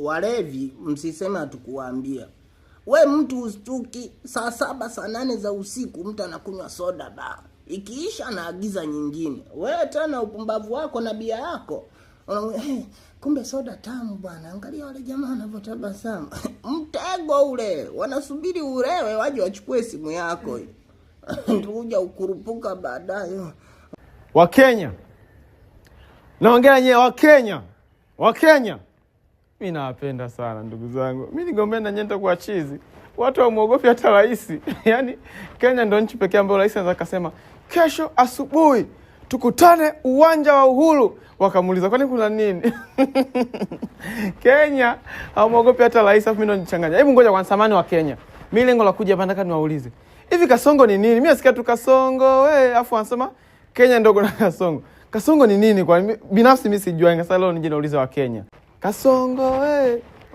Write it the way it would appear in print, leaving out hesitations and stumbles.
walevi msiseme hatukuwaambia. We mtu ustuki saa 7 saa 8 za usiku mtu anakunywa soda ba. Ikiisha anaagiza nyingine. Wewe tena upumbavu wako na bia yako. Kumbe soda tamu bwana. Angalia wale jamaa wanavyotabasamu. Mtego ule. Wanasubiri ulewe waje wachukue simu yako. Nduja ukurupuka baadaye. Wakenya. Naongea nyewe Wakenya. Mimi nawapenda sana ndugu zangu. Mimi nigombea nyenta kwa chizi. Watu wamuogopi hata rais. Yaani Kenya ndio nchi pekee ambayo rais anaweza kusema kesho asubuhi tukutane uwanja wa Uhuru. Wakamuuliza kwani kuna nini? Kenya hamuogopi hata rais, afu mimi ndo nichanganya. Hebu ngoja kwa samani wa Kenya. Mimi lengo la kuja hapa nataka niwaulize. Hivi Kasongo ni nini? Mimi nasikia tu Kasongo, afu anasema Kenya ndogo na Kasongo. Kasongo ni nini? Kwa binafsi mimi sijui. Ngasa leo nije nauliza wa Kenya. Kasongo